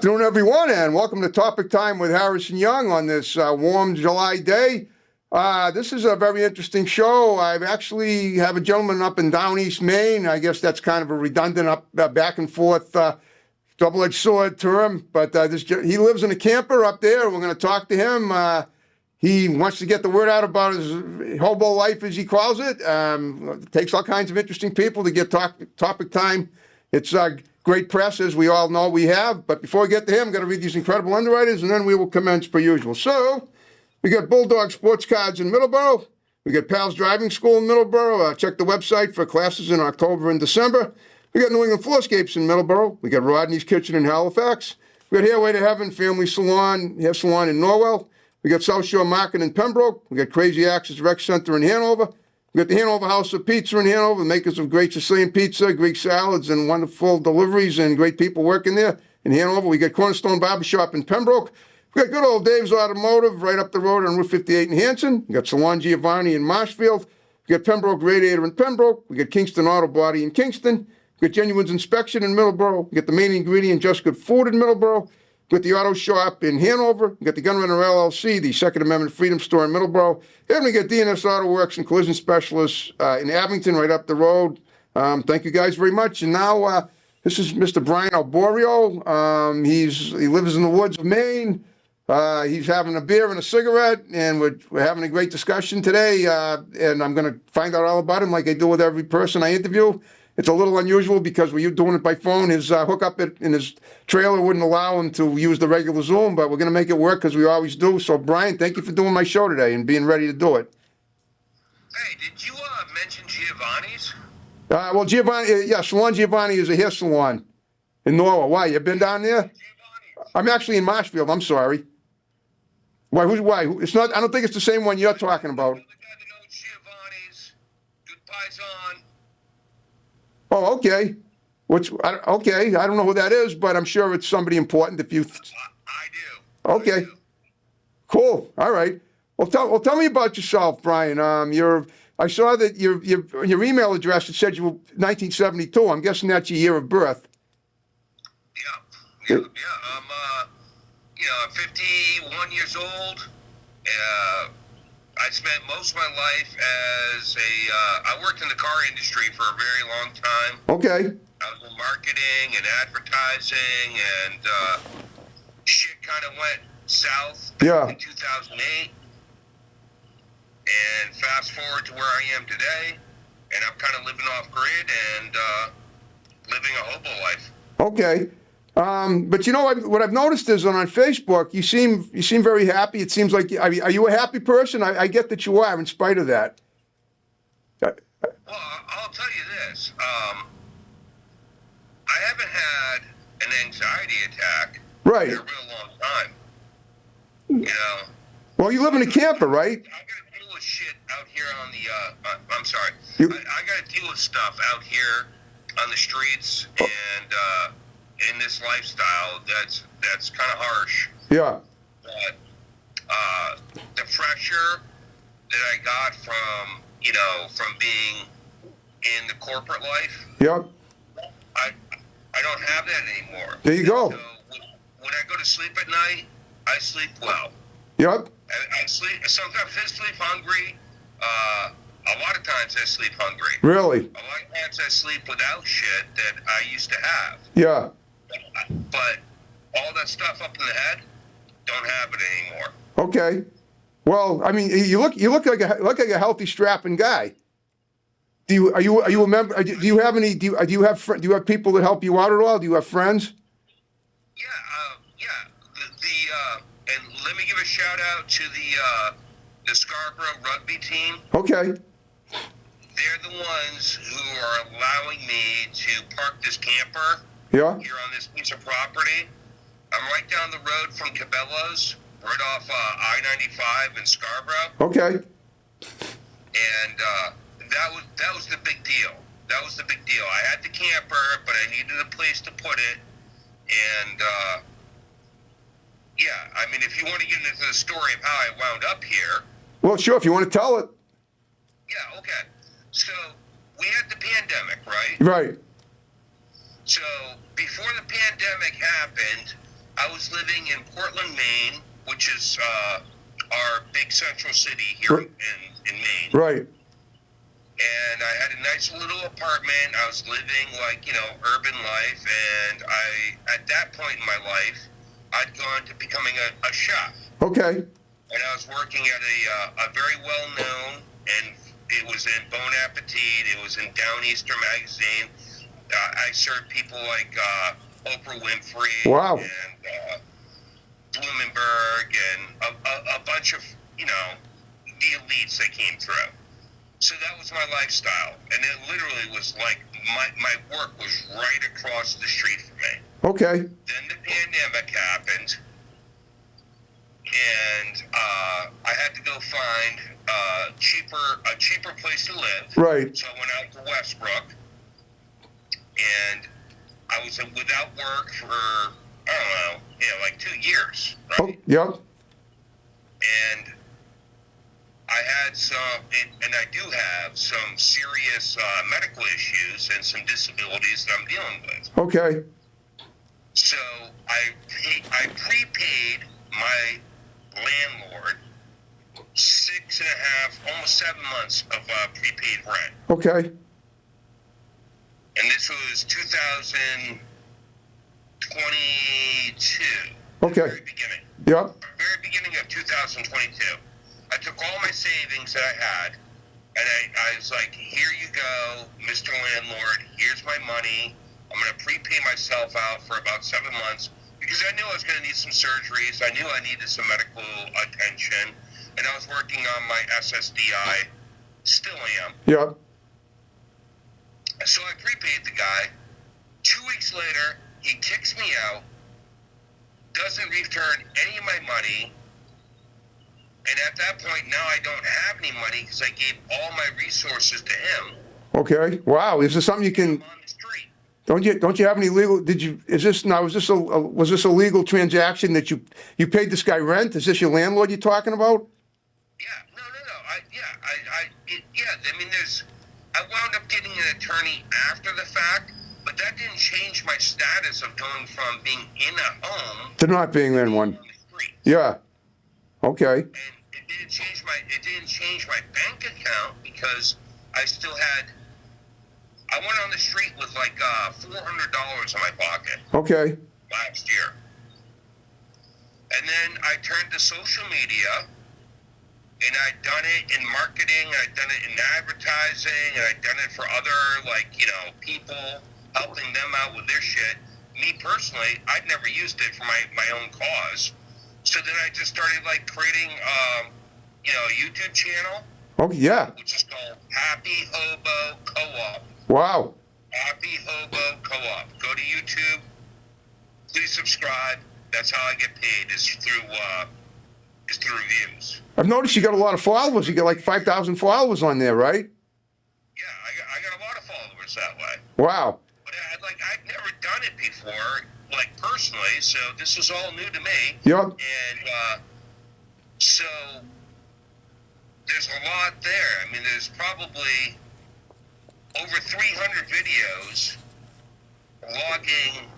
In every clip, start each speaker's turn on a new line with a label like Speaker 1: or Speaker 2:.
Speaker 1: Afternoon, everyone, and welcome to Topic Time with Harrison Young on this warm July day. This is a very interesting show. I actually have a gentleman up in Down East Maine. I guess that's kind of a redundant back and forth double-edged sword term, but he lives in a camper up there. We're going to talk to him. He wants to get the word out about his hobo life, as he calls it. Takes all kinds of interesting people to get Topic Time. It's great press, as we all know we have. But before we get to him, I'm going to read these incredible underwriters, and then we will commence per usual. So, we got Bulldog Sports Cards in Middleborough. We got Pal's Driving School in Middleborough. Check the website for classes in October and December. We got New England Floorscapes in Middleborough. We got Rodney's Kitchen in Halifax. We got Hairway to Heaven Family Salon, Hair Salon in Norwell. We got South Shore Market in Pembroke. We got Crazy Axes Rec Center in Hanover. We got the Hanover House of Pizza in Hanover, makers of great Sicilian pizza, Greek salads, and wonderful deliveries, and great people working there in Hanover. We got Cornerstone Barbershop in Pembroke. We got good old Dave's Automotive right up the road on Route 58 in Hanson. We got Salon Giovanni in Marshfield. We got Pembroke Radiator in Pembroke. We got Kingston Auto Body in Kingston. We got Genuine's Inspection in Middleborough. We got the Main Ingredient Just Good Food in Middleborough. We got the Auto Shop in Hanover. We got the Gunrunner LLC, the Second Amendment Freedom Store in Middleborough. And we got DNS Auto Works and Collision Specialists in Abington right up the road. Thank you guys very much. And now this is Mr. Brian Alborio. He lives in the woods of Maine. He's having a beer and a cigarette, and we're having a great discussion today. And I'm going to find out all about him like I do with every person I interview. It's a little unusual because we're doing it by phone. His hookup in his trailer wouldn't allow him to use the regular Zoom, but we're going to make it work because we always do. So, Brian, thank you for doing my show today and being ready to do it.
Speaker 2: Hey, did you mention Giovanni's?
Speaker 1: Well, Giovanni, Salon Giovanni is a hair salon in Norwell. Why? You been down there?
Speaker 2: Giovanni's.
Speaker 1: I'm actually in Marshfield. I'm sorry. Why? Why? It's not. I don't think it's the same one you're talking about.
Speaker 2: The guy that knows Giovanni's, good paisan.
Speaker 1: Oh, okay. Okay, I don't know who that is, but I'm sure it's somebody important if you...
Speaker 2: I do.
Speaker 1: Okay.
Speaker 2: I do.
Speaker 1: Cool. All right. Well, tell me about yourself, Brian. I saw that your email address, it said you were 1972. I'm guessing that's your year of birth.
Speaker 2: Yeah. I'm 51 years old. I spent most of my life I worked in the car industry for a very long time.
Speaker 1: Okay.
Speaker 2: I was in marketing and advertising, and shit kind of went south in 2008. And fast forward to where I am today, and I'm kind of living off grid and living a hobo life.
Speaker 1: Okay. But you know what I've noticed is on Facebook, you seem very happy. It seems like, are you a happy person? I get that you are, in spite of that.
Speaker 2: Well, I'll tell you this. I haven't had an anxiety attack
Speaker 1: Right.
Speaker 2: in a real long time. You know.
Speaker 1: Well, you live in a camper, right?
Speaker 2: I got to deal with shit out here on the. I'm sorry.
Speaker 1: You-
Speaker 2: I got to deal with stuff out here on the streets and in this lifestyle that's kind of harsh.
Speaker 1: Yeah.
Speaker 2: But the pressure that I got from being in the corporate life,
Speaker 1: Yep.
Speaker 2: I don't have that anymore.
Speaker 1: There you go.
Speaker 2: So when I go to sleep at night, I sleep well.
Speaker 1: Yep.
Speaker 2: I sleep. Sometimes I sleep hungry. A lot of times I sleep hungry.
Speaker 1: Really?
Speaker 2: A lot of times I sleep without shit that I used to have.
Speaker 1: Yeah.
Speaker 2: But all that stuff up in the head, don't have it anymore.
Speaker 1: Okay. Well, I mean, you look like a healthy, strapping guy. Are you a member? Do you have people that help you out at all? Do you have friends?
Speaker 2: Yeah. And let me give a shout out to the Scarborough rugby team.
Speaker 1: Okay.
Speaker 2: They're the ones who are allowing me to park this camper
Speaker 1: Yeah.
Speaker 2: here on this piece of property. I'm right down the road from Cabela's, right off I-95 in Scarborough.
Speaker 1: Okay.
Speaker 2: And that was the big deal. That was the big deal. I had the camper, but I needed a place to put it. And yeah, I mean, if you want to get into the story of how I wound up here.
Speaker 1: Well, sure, if you want to tell it.
Speaker 2: Yeah, okay. So we had the pandemic, right?
Speaker 1: Right.
Speaker 2: So before the pandemic happened, I was living in Portland, Maine, which is our big central city here in Maine.
Speaker 1: Right.
Speaker 2: And I had a nice little apartment. I was living like, urban life. And at that point in my life, I'd gone to becoming a chef.
Speaker 1: Okay.
Speaker 2: And I was working at a very well-known, and it was in Bon Appetit. It was in Downeaster magazine. I served people like Oprah Winfrey.
Speaker 1: Wow.
Speaker 2: And Blumenberg and a bunch of, the elites that came through. So that was my lifestyle. And it literally was like my work was right across the street from me.
Speaker 1: Okay.
Speaker 2: Then the pandemic happened, and I had to go find a cheaper place to live.
Speaker 1: Right.
Speaker 2: So I went out to Westbrook, and I was without work for, I don't know, like 2 years, right?
Speaker 1: Oh, yep.
Speaker 2: And I had some, and I do have some serious medical issues and some disabilities that I'm dealing with.
Speaker 1: Okay.
Speaker 2: So I prepaid my landlord 6.5, almost 7 months of prepaid rent.
Speaker 1: Okay.
Speaker 2: And this was 2022.
Speaker 1: Okay.
Speaker 2: Very beginning.
Speaker 1: Yep.
Speaker 2: Very beginning of 2022. I took all my savings that I had, and I was like, here you go, Mr. Landlord, here's my money. I'm going to prepay myself out for about 7 months because I knew I was going to need some surgeries. I knew I needed some medical attention, and I was working on my SSDI. Still am.
Speaker 1: Yep.
Speaker 2: So I prepaid the guy. 2 weeks later, he kicks me out, doesn't return any of my money, and at that point, now I don't have any money because I gave all my resources to him.
Speaker 1: Okay. Wow. Is this something you can?
Speaker 2: I'm on the street.
Speaker 1: Don't you have any legal? Was this a legal transaction that you paid this guy rent? Is this your landlord you're talking about?
Speaker 2: Yeah. No. I mean, I wound up getting an attorney after the fact, but that didn't change my status of going from being in a home
Speaker 1: To not being in one.
Speaker 2: on the street.
Speaker 1: Yeah. Okay.
Speaker 2: And it didn't change my bank account because I still had. I went on the street with like $400 in my pocket
Speaker 1: Okay.
Speaker 2: last year, and then I turned to social media, and I'd done it in marketing, I'd done it in advertising, and I'd done it for other people, helping them out with their shit. Me personally, I'd never used it for my own cause. So then I just started creating, a YouTube channel,
Speaker 1: Okay. Yeah.
Speaker 2: which is called Happy Hobo Co-op.
Speaker 1: Wow.
Speaker 2: Happy Hobo Co-op. Go to YouTube. Please subscribe. That's how I get paid. Is through reviews.
Speaker 1: I've noticed you got a lot of followers. You got like 5,000 followers on there, right?
Speaker 2: Yeah, I got a lot of followers that way.
Speaker 1: Wow.
Speaker 2: But I'd never done it before, personally. So this was all new to me.
Speaker 1: Yep.
Speaker 2: And so there's a lot there. I mean, there's probably over 300 videos logging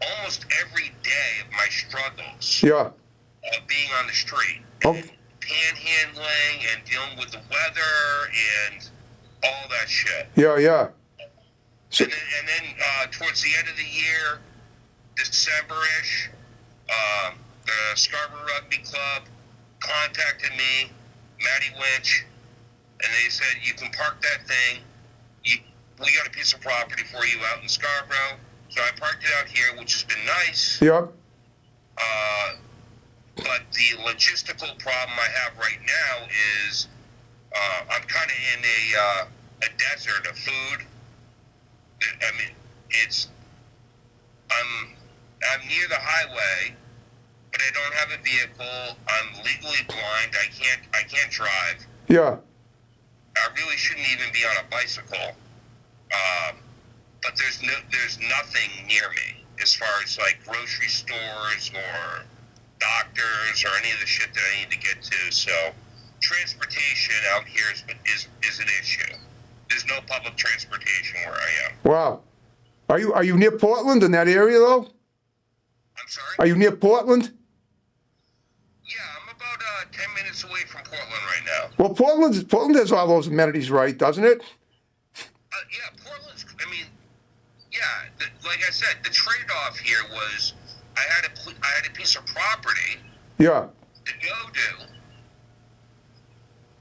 Speaker 2: almost every day of my struggles
Speaker 1: Yeah.
Speaker 2: of being on the street
Speaker 1: Oh.
Speaker 2: and panhandling and dealing with the weather and all that shit.
Speaker 1: Yeah. Yeah. So,
Speaker 2: And then towards the end of the year, December-ish, the Scarborough Rugby Club contacted me, Matty Winch, and they said, you can park that thing. We got a piece of property for you out in Scarborough. So I parked it out here, which has been nice.
Speaker 1: yep.
Speaker 2: But the logistical problem I have right now is I'm kind of in a desert of food. I mean, I'm near the highway, but I don't have a vehicle. I'm legally blind. I can't drive.
Speaker 1: Yeah.
Speaker 2: I really shouldn't even be on a bicycle. But there's nothing near me as far as grocery stores or doctors or any of the shit that I need to get to. So transportation out here is an issue. There's no public transportation where I am.
Speaker 1: Wow. Are you near Portland in that area though?
Speaker 2: I'm sorry?
Speaker 1: Are you near Portland?
Speaker 2: Yeah, I'm about 10 minutes away from Portland right now.
Speaker 1: Well, Portland has all those amenities, right? Doesn't it?
Speaker 2: Yeah, Portland's, I mean, yeah, like I said, the trade-off here was I had a piece of property
Speaker 1: Yeah.
Speaker 2: to go to,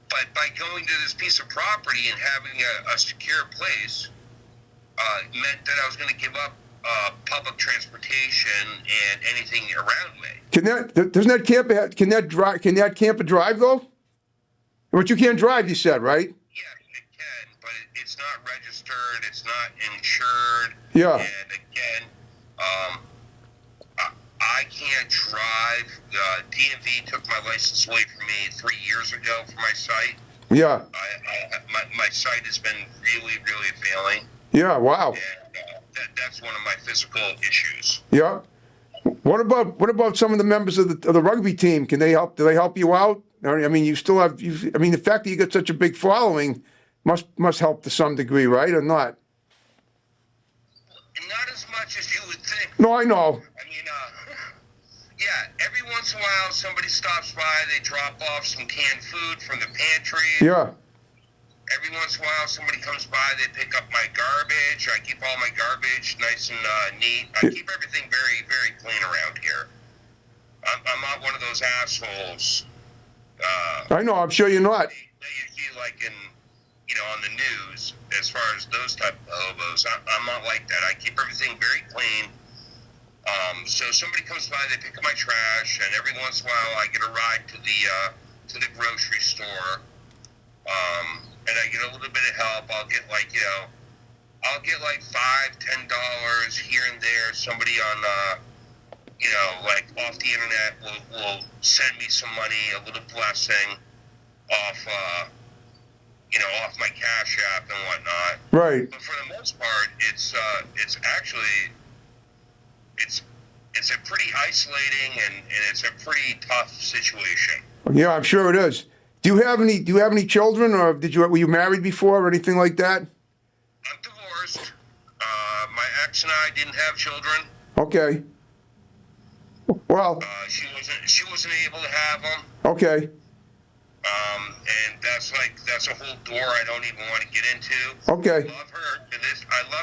Speaker 2: but by going to this piece of property and having a secure place meant that I was going to give up public transportation and anything around me.
Speaker 1: Doesn't that camper can that camper drive though? But you can't drive, you said, right?
Speaker 2: Yes, it can, but it's not registered. It's not insured.
Speaker 1: Yeah.
Speaker 2: And again, I can't drive. DMV took my license away from me 3 years ago for my sight.
Speaker 1: Yeah.
Speaker 2: My sight has been really, really failing.
Speaker 1: Yeah. Wow.
Speaker 2: And that's one of my physical issues.
Speaker 1: Yeah. What about some of the members of the rugby team? Can they help? Do they help you out? I mean, you still have. I mean, the fact that you got such a big following must help to some degree, right, or not?
Speaker 2: Not as much as you would think.
Speaker 1: No, I know.
Speaker 2: I mean, yeah, every once in a while somebody stops by, they drop off some canned food from the pantry.
Speaker 1: Yeah.
Speaker 2: Every once in a while somebody comes by, they pick up my garbage. I keep all my garbage nice and neat. I keep everything very, very clean around here. I'm not one of those assholes.
Speaker 1: I know. I'm sure you're not.
Speaker 2: That you see like in, on the news as far as those type of hobos. I'm not like that. I keep everything very clean. So somebody comes by, they pick up my trash, and every once in a while I get a ride to the grocery store. And I get a little bit of help. I'll get like $5-10 here and there. Somebody on like off the internet will send me some money, a little blessing off off my Cash App and whatnot.
Speaker 1: Right.
Speaker 2: But for the most part, it's actually it's a pretty isolating and it's a pretty tough situation.
Speaker 1: Yeah, I'm sure it is. Do you have any children, or were you married before, or anything like that?
Speaker 2: I'm divorced. My ex and I didn't have children.
Speaker 1: Okay. Well.
Speaker 2: She wasn't able to have them.
Speaker 1: Okay.
Speaker 2: And that's a whole door I don't even want to get into.
Speaker 1: Okay.
Speaker 2: I love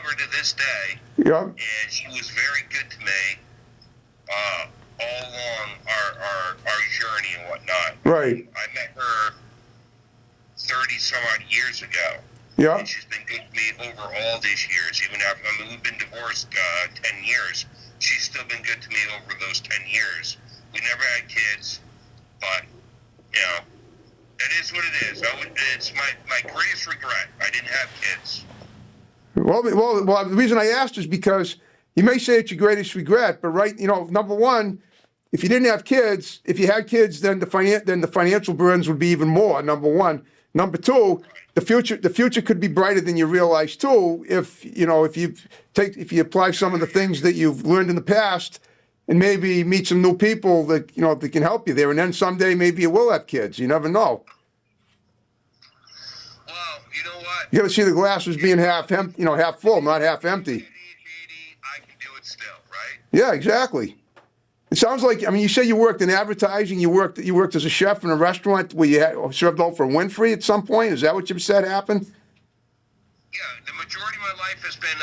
Speaker 2: her to this day.
Speaker 1: Yeah.
Speaker 2: And she was very good to me all along our journey and whatnot.
Speaker 1: Right.
Speaker 2: I met her 30 some odd years ago.
Speaker 1: Yeah.
Speaker 2: And she's been good to me over all these years. Even after, we've been divorced 10 years. She's still been good to me over those 10 years. We never had kids, but it is what it is. It's my greatest regret. I didn't have kids.
Speaker 1: Well, the reason I asked is because you may say it's your greatest regret, but number one, if you didn't have kids, if you had kids, then the financial burdens would be even more. Number one. Number two, the future could be brighter than you realize too. If you apply some of the things that you've learned in the past, and maybe meet some new people that that can help you there, and then someday maybe you will have kids. You never know.
Speaker 2: Well, you know what?
Speaker 1: You got to see the glass as being half full, not half empty.
Speaker 2: At age 80, I can do it still, right?
Speaker 1: Yeah, exactly. It sounds like, you say you worked in advertising. You worked as a chef in a restaurant where you served Oprah Winfrey at some point. Is that what you said happened?
Speaker 2: Yeah, the majority of my life has been,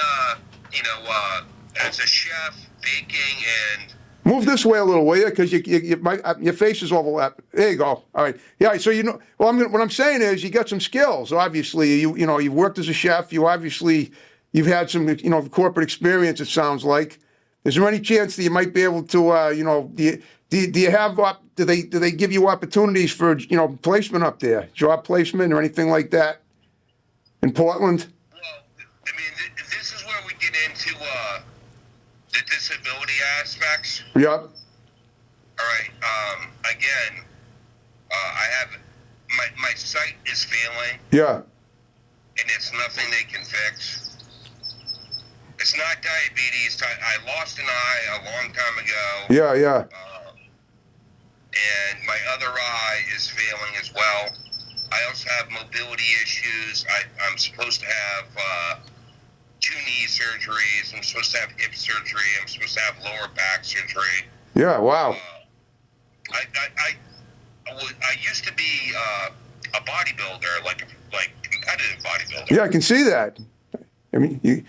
Speaker 2: as a chef, baking, and.
Speaker 1: Move this way a little, will you? Because your face is overlapped. There you go. All right. Yeah. So what I'm saying is, you got some skills. Obviously, you've worked as a chef. You've had some corporate experience. It sounds like. Is there any chance that you might be able to do they give you opportunities for placement up there, job placement or anything like that in Portland?
Speaker 2: Well, this is where we get into the disability aspects.
Speaker 1: Yep.
Speaker 2: All right. Again, I have my sight is failing.
Speaker 1: Yeah.
Speaker 2: And it's nothing they can fix. It's not diabetes. I lost an eye a long time ago.
Speaker 1: Yeah.
Speaker 2: And my other eye is failing as well. I also have mobility issues. I'm supposed to have 2 knee surgeries. I'm supposed to have hip surgery. I'm supposed to have lower back surgery.
Speaker 1: Yeah, wow.
Speaker 2: I used to be a bodybuilder, like competitive bodybuilder.
Speaker 1: Yeah, I can see that. I mean,
Speaker 2: And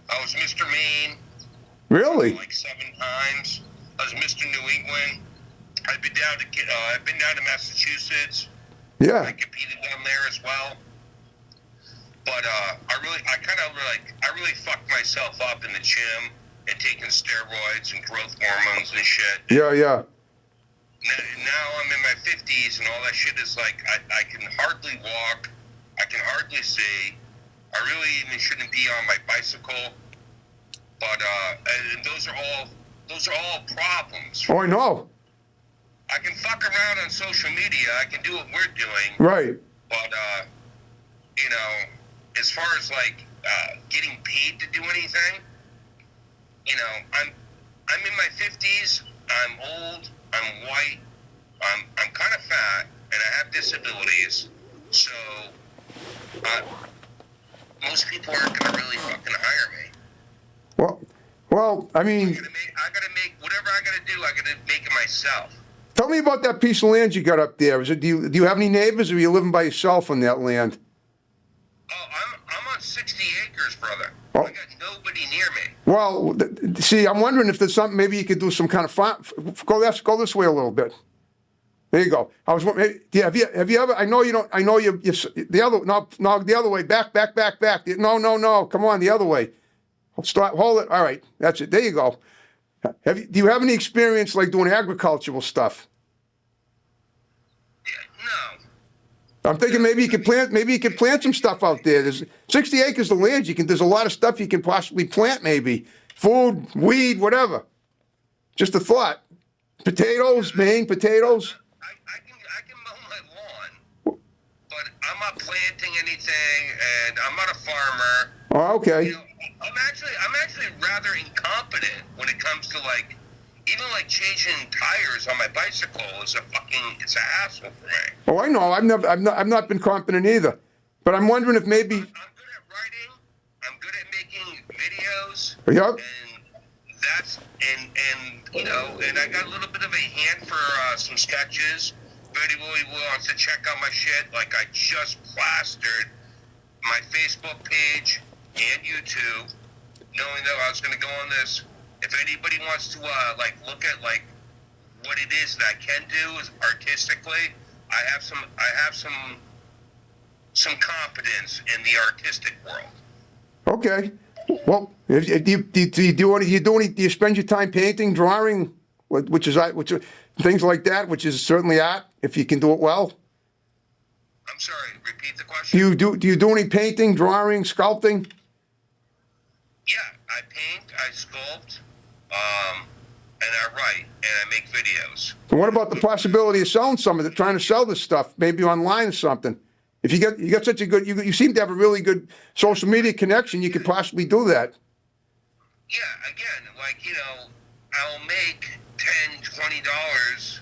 Speaker 2: I was Mr. Maine
Speaker 1: really?
Speaker 2: like 7 times. I was Mr. New England. I've been down to Massachusetts.
Speaker 1: Yeah.
Speaker 2: I competed down there as well. But I really fucked myself up in the gym and taking steroids and growth hormones and shit.
Speaker 1: Yeah, yeah.
Speaker 2: Now I'm in my 50s and all that shit is like, I can hardly walk. I can hardly see. I really even shouldn't be on my bicycle. But and those are all problems.
Speaker 1: Oh, I know.
Speaker 2: I can fuck around on social media. I can do what we're doing.
Speaker 1: Right.
Speaker 2: But you know, as far as like getting paid to do anything, you know, I'm in my 50s. I'm old. I'm white. I'm kind of fat, and I have disabilities. So most people aren't gonna really fucking hire me.
Speaker 1: Well, I mean,
Speaker 2: I gotta make whatever I gotta do. I gotta make it myself.
Speaker 1: tell me about that piece of land you got up there. Do you have any neighbors, or are you living by yourself on that land?
Speaker 2: Oh, I'm on 60 acres, brother.
Speaker 1: Oh.
Speaker 2: I got nobody near me.
Speaker 1: Well, see, I'm wondering if there's something. Maybe you could do some kind of farm. Go this way a little bit. There you go. I was. Yeah, have you ever? I know you don't. I know you. The other. No, the other way. Back. No. Come on, the other way. Stop. Hold it. All right. That's it. There you go. Do you have any experience like doing agricultural stuff?
Speaker 2: Yeah, no.
Speaker 1: I'm thinking maybe you could plant some stuff out there. There's 60 acres of land. There's a lot of stuff you can possibly plant. Maybe food, weed, whatever. Just a thought. Potatoes, Maine potatoes.
Speaker 2: I can mow my lawn, but I'm not planting anything, and I'm not a farmer.
Speaker 1: Oh, okay.
Speaker 2: You know, I'm actually rather incompetent when it comes to like even like changing tires on my bicycle is it's a hassle for me.
Speaker 1: Oh, I know. I've not been competent either. But I'm wondering if maybe.
Speaker 2: I'm good at writing. I'm good at making videos.
Speaker 1: Yep.
Speaker 2: And that's and you know, and I got a little bit of a hand for some sketches. Betty Willie wants to check out my shit. Like I just plastered my Facebook page and YouTube, knowing that I was going to go on this. If anybody wants to like look at like what it is that I can do is artistically, I have some competence in the artistic world.
Speaker 1: Okay. Well, do you spend your time painting, drawing, which are things like that, which is certainly art if you can do it well.
Speaker 2: I'm sorry. Repeat the question.
Speaker 1: Do you do any painting, drawing, sculpting?
Speaker 2: Yeah, I paint, I sculpt, and I write, and I make videos.
Speaker 1: And what about the possibility of selling some of it, trying to sell this stuff, maybe online or something? If you got such a good, you seem to have a really good social media connection, you could possibly do that.
Speaker 2: Yeah, again, like, you know, I'll make $10, $20,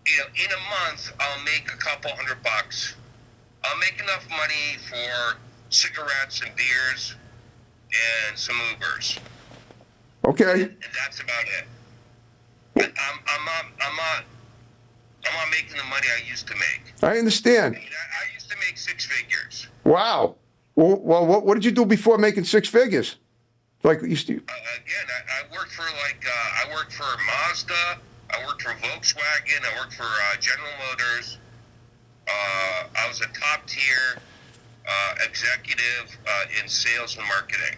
Speaker 2: you know, in a month, I'll make a couple $100. I'll make enough money for cigarettes and beers and some Ubers.
Speaker 1: Okay.
Speaker 2: And that's about it. I'm not making the money I used to make.
Speaker 1: I understand.
Speaker 2: I mean, I used to make 6 figures.
Speaker 1: Wow. Well, what did you do before making 6 figures? Like you used to.
Speaker 2: Again, I worked for I worked for Mazda. I worked for Volkswagen. I worked for General Motors. I was a top tier executive in sales and marketing.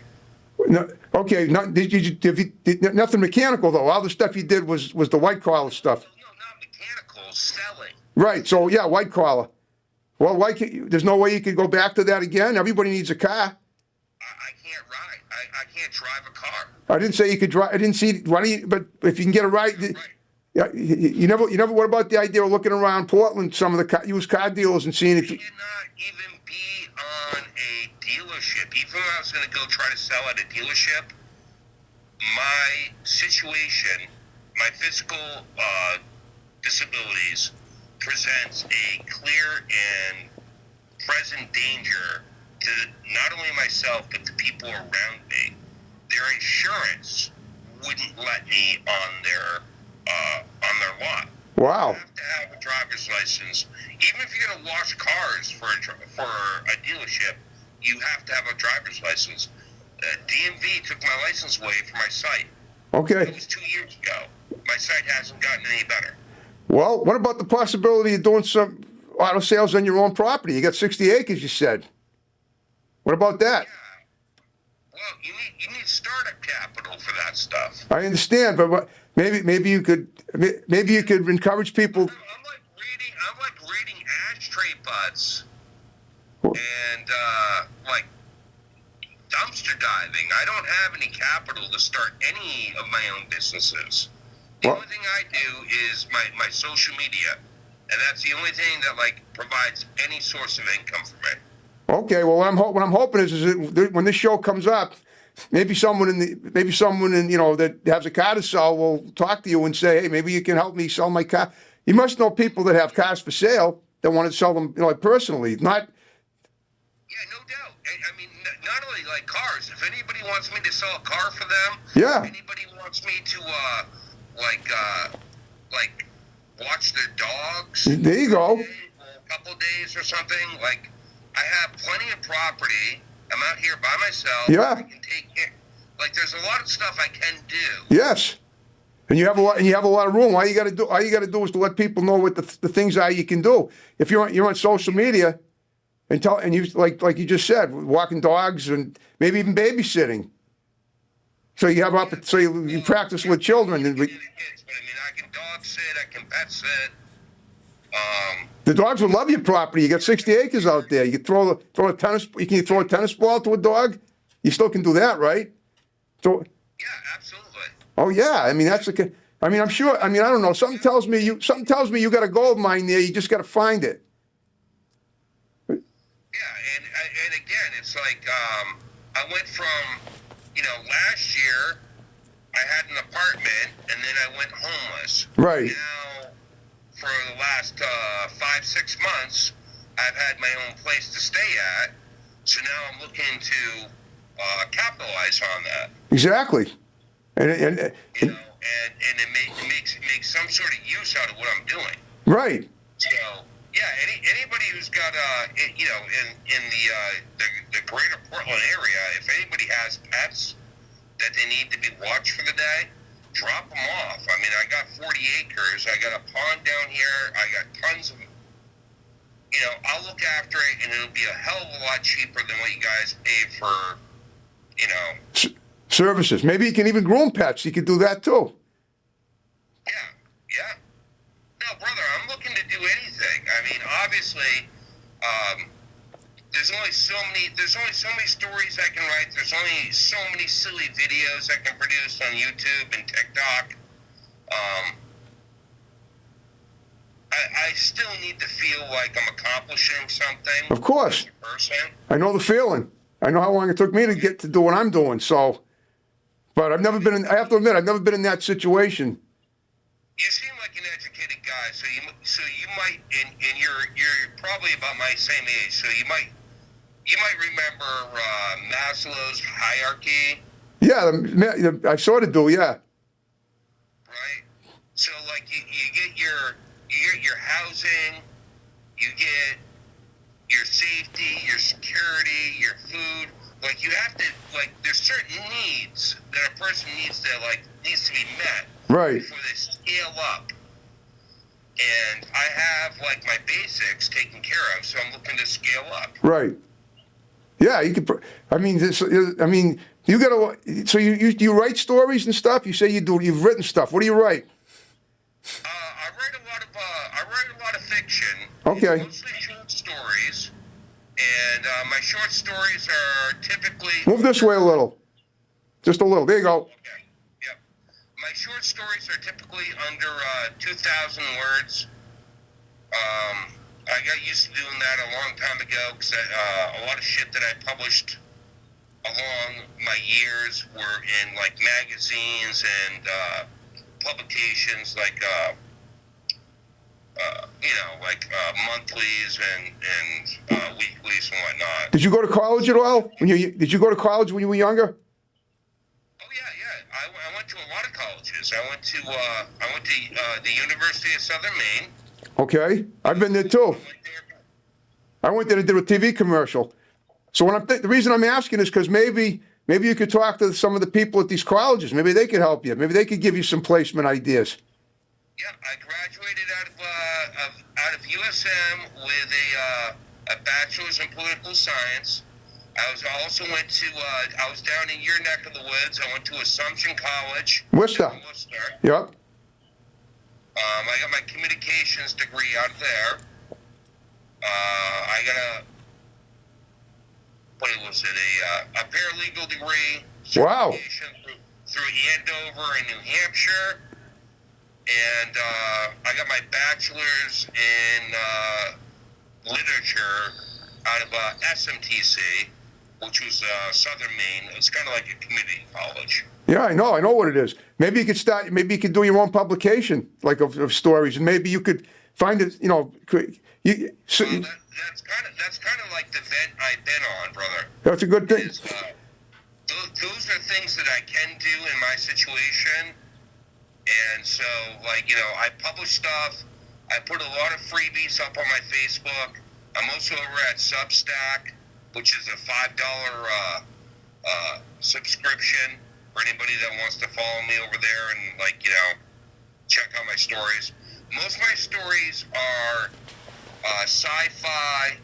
Speaker 1: No, okay. Nothing mechanical though. All the stuff you did was the white collar stuff.
Speaker 2: No, not mechanical. Selling.
Speaker 1: Right. So yeah, white collar. Well, there's no way you could go back to that again. Everybody needs a car.
Speaker 2: I can't ride. I can't drive a car.
Speaker 1: I didn't say you could drive. I didn't see. Why don't you? But if you can get a ride.
Speaker 2: Right.
Speaker 1: Yeah, you never. What about the idea of looking around Portland, some of the used car dealers, and seeing if you?
Speaker 2: I cannot even be on a dealership. Even when I was going to go try to sell at a dealership, my situation, my physical disabilities, presents a clear and present danger to not only myself but the people around me. Their insurance wouldn't let me on their lot.
Speaker 1: Wow.
Speaker 2: You have to have a driver's license. Even if you're going to wash cars for a dealership, you have to have a driver's license. DMV took my license away from my site. It
Speaker 1: Okay.
Speaker 2: was 2 years ago. My site hasn't gotten any better.
Speaker 1: Well, what about the possibility of doing some auto sales on your own property? You got 60 acres, you said. What about that?
Speaker 2: Yeah. Well, you need startup capital for that stuff.
Speaker 1: I understand, but maybe you could encourage people.
Speaker 2: I'm like reading ashtray butts
Speaker 1: Well-
Speaker 2: and like dumpster diving. I don't have any capital to start any of my own businesses. The
Speaker 1: Well-
Speaker 2: only thing I do is my social media, and that's the only thing that like provides any source of income for me.
Speaker 1: Okay, well, what I'm hoping is that when this show comes up, maybe someone in that has a car to sell will talk to you and say, hey, maybe you can help me sell my car. You must know people that have cars for sale that want to sell them, like personally, not.
Speaker 2: Yeah, no doubt. I mean, not only like cars. If anybody wants me to sell a car for them,
Speaker 1: Yeah.
Speaker 2: if anybody wants me to like watch their dogs.
Speaker 1: There you go.
Speaker 2: For a couple of days or something. Like, I have plenty of property. I'm out here by myself.
Speaker 1: Yeah.
Speaker 2: I can take care. Like, there's a lot of stuff I can do.
Speaker 1: Yes, and you have a lot of room. All you got to do is to let people know what the things are you can do. If you're on social media, and you like you just said, walking dogs and maybe even babysitting. So you have so you practice with children. And
Speaker 2: Kids, but I mean, I can dog sit. I can pet sit.
Speaker 1: the dogs would love your property. You got 60 acres out there. You can throw a tennis. You can throw a tennis ball to a dog. You still can do that, right? So.
Speaker 2: Yeah, absolutely.
Speaker 1: Oh yeah, I mean I'm sure. I mean, I don't know. Something tells me you got a gold mine there. You just got to find it.
Speaker 2: Yeah, and again, it's like I went from, last year I had an apartment and then I went homeless.
Speaker 1: Right.
Speaker 2: Now, for the last 5-6 months, I've had my own place to stay at. So now I'm looking to capitalize on that.
Speaker 1: Exactly. And
Speaker 2: And it makes some sort of use out of what I'm doing.
Speaker 1: right.
Speaker 2: So yeah, anybody who's got in the greater Portland area, if anybody has pets that they need to be watched for the day, drop them off. I mean, I got 40 acres. I got a pond down here. I got tons of. I'll look after it, and it'll be a hell of a lot cheaper than what you guys pay for.
Speaker 1: Services. Maybe you can even groom pets. You could do that too.
Speaker 2: Yeah. No, brother, I'm looking to do anything. I mean, obviously, there's only so many stories I can write. There's only so many silly videos I can produce on YouTube and TikTok. I still need to feel like I'm accomplishing something.
Speaker 1: Of course.
Speaker 2: As a person.
Speaker 1: I know the feeling. I know how long it took me to get to do what I'm doing. So, but I have to admit, I've never been in that situation.
Speaker 2: You seem like an educated guy, so you might, and you're probably about my same age, so you might remember Maslow's hierarchy,
Speaker 1: Yeah, I sort of do. Yeah.
Speaker 2: right? So like you get your housing, you get your safety, your security, your food. Like you have to there's certain needs that a person needs to be met.
Speaker 1: Right.
Speaker 2: Before they scale up. And I have my basics taken care of, so I'm looking to scale up.
Speaker 1: Right. Yeah, you could. I mean, you got to. So you write stories and stuff. You say you do. You've written stuff. What do you write?
Speaker 2: I write a lot of fiction.
Speaker 1: Okay.
Speaker 2: Mostly short stories, and my short stories are typically.
Speaker 1: Move this way a little. Just a little. There you go.
Speaker 2: Okay. Yep. My short stories are typically under 2,000 words. I got used to doing that a long time ago because a lot of shit that I published along my years were in magazines and publications monthlies and weeklies and whatnot.
Speaker 1: Did you go to college at all? Did you go to college when you were younger?
Speaker 2: Oh yeah. I went to a lot of colleges. I went to the University of Southern Maine.
Speaker 1: Okay, I've been there too.
Speaker 2: I went there.
Speaker 1: I went there to do a TV commercial. So the reason I'm asking is because maybe you could talk to some of the people at these colleges. Maybe they could help you. Maybe they could give you some placement ideas.
Speaker 2: Yeah, I graduated out of USM with a bachelor's in political science. I was down in your neck of the woods. I went to Assumption College.
Speaker 1: Worcester.
Speaker 2: In Worcester.
Speaker 1: Yep.
Speaker 2: I got my communications degree out there. I got a paralegal degree.
Speaker 1: Wow.
Speaker 2: Certification through Andover in New Hampshire. And I got my bachelor's in literature out of SMTC, which was Southern Maine. It's kind of like a community college.
Speaker 1: Yeah, I know what it is. Maybe you could do your own publication, like of stories, and maybe you could find it,
Speaker 2: That's kind of like the vent I've been on, brother.
Speaker 1: That's a good thing.
Speaker 2: Those are things that I can do in my situation. And so, I publish stuff. I put a lot of freebies up on my Facebook. I'm also over at Substack, which is a $5 subscription for anybody that wants to follow me over there and, check out my stories. Most of my stories are sci-fi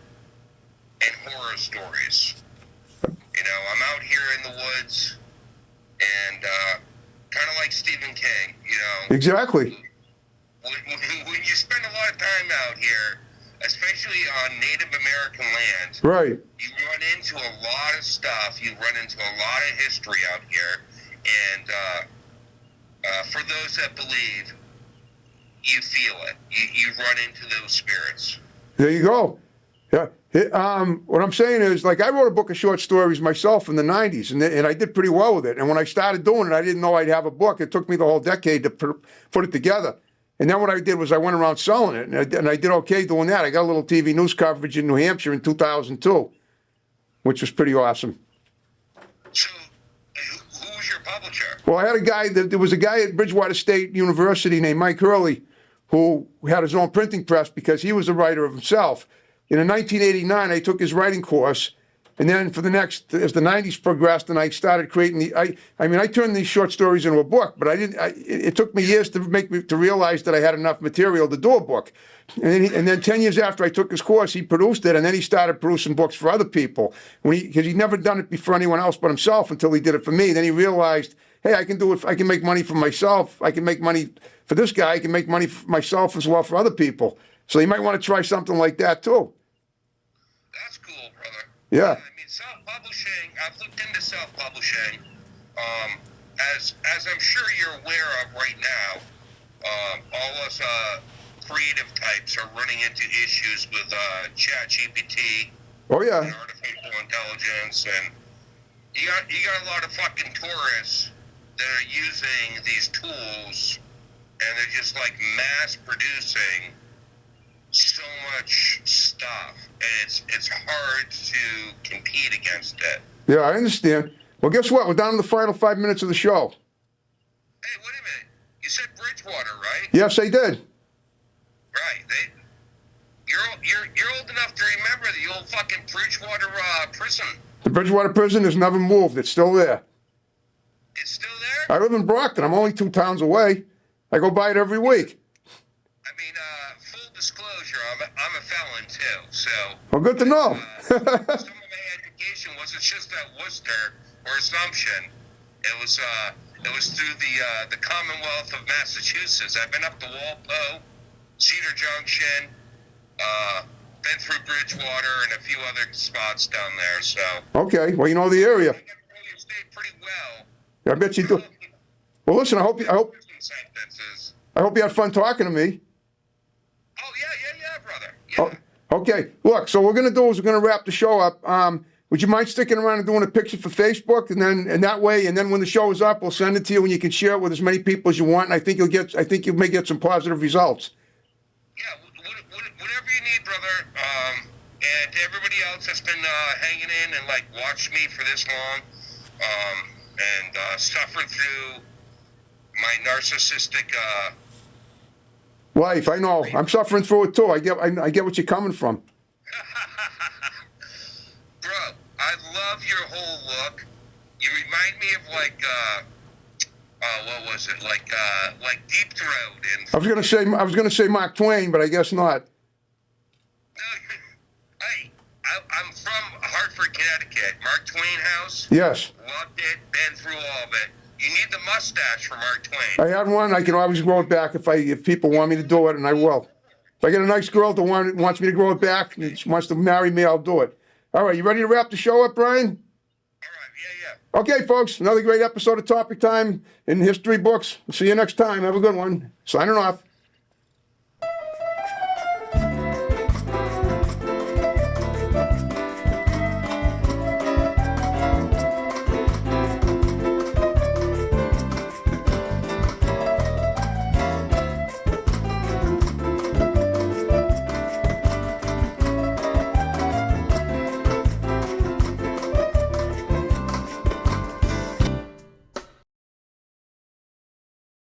Speaker 2: and horror stories. I'm out here in the woods and kind of like Stephen King,
Speaker 1: Exactly.
Speaker 2: When you spend a lot of time out here, especially on Native American land,
Speaker 1: Right.
Speaker 2: you run into a lot of stuff. You run into a lot of history out here. And for those that believe, you feel it. You run into those spirits.
Speaker 1: There you go. Yeah. What I'm saying is, I wrote a book of short stories myself in the 90s, and I did pretty well with it. And when I started doing it, I didn't know I'd have a book. It took me the whole decade to put it together. And then what I did was I went around selling it, and I did okay doing that. I got a little TV news coverage in New Hampshire in 2002, which was pretty awesome.
Speaker 2: So, who was your publisher?
Speaker 1: Well, I had a guy, there was a guy at Bridgewater State University named Mike Hurley who had his own printing press because he was a writer of himself. And in 1989, I took his writing course, and then as the 90s progressed, and I started creating I turned these short stories into a book, but it took me years to realize that I had enough material to do a book. And then 10 years after I took his course, he produced it, and then he started producing books for other people. Because he'd never done it for anyone else but himself until he did it for me. Then he realized, hey, I can do it, I can make money for myself, I can make money for this guy, I can make money for myself as well for other people. So you might want to try something like that too.
Speaker 2: That's cool, brother.
Speaker 1: Yeah.
Speaker 2: Self-publishing, I've looked into self-publishing. As I'm sure you're aware of right now, all us creative types are running into issues with ChatGPT.
Speaker 1: Oh, yeah.
Speaker 2: And artificial intelligence, and you got a lot of fucking tourists that are using these tools, and they're just mass producing so much stuff, and it's hard to compete against it.
Speaker 1: Yeah, I understand. Well, guess what? We're down to the final 5 minutes of the show.
Speaker 2: Hey, wait a minute. You said Bridgewater, right?
Speaker 1: Yes, I did.
Speaker 2: Right. You're old enough to remember the old fucking Bridgewater prison.
Speaker 1: The Bridgewater prison has never moved. It's still there.
Speaker 2: It's still there?
Speaker 1: I live in Brockton. I'm only 2 towns away. I go by it every week.
Speaker 2: Full disclosure, I'm a felon too, so.
Speaker 1: Well, good to know.
Speaker 2: Some of my education wasn't just at Worcester or Assumption. It was through the Commonwealth of Massachusetts. I've been up to Walpole, Cedar Junction, been through Bridgewater and a few other spots down there. So.
Speaker 1: Okay, well, you know the area.
Speaker 2: I get to know your state pretty well.
Speaker 1: I bet you do. Well, listen, I hope you had fun talking to me.
Speaker 2: Oh yeah, brother. Yeah.
Speaker 1: Oh, okay, look. So what we're gonna do is we're gonna wrap the show up. Would you mind sticking around and doing a picture for Facebook, and then when the show is up, we'll send it to you, and you can share it with as many people as you want. And I think you may get some positive results.
Speaker 2: Yeah. brother. And to everybody else that's been hanging in and like watched me for this long, and suffered through my narcissistic.
Speaker 1: Life, I know. I'm suffering through it too. I get what you're coming from.
Speaker 2: Bro, I love your whole look. You remind me of like what was it? Like Deep Throat and.
Speaker 1: I was gonna say Mark Twain, but I guess not.
Speaker 2: I'm from Hartford, Connecticut. Mark Twain House.
Speaker 1: Yes.
Speaker 2: Loved it. Been through all of it. You need the mustache for Mark Twain.
Speaker 1: I had one. I can always grow it back if people want me to do it, and I will. If I get a nice girl that wants me to grow it back, and she wants to marry me, I'll do it. All right, you ready to wrap the show up, Brian?
Speaker 2: All right, yeah.
Speaker 1: Okay, folks, another great episode of Topic Time in history books. See you next time. Have a good one. Signing off.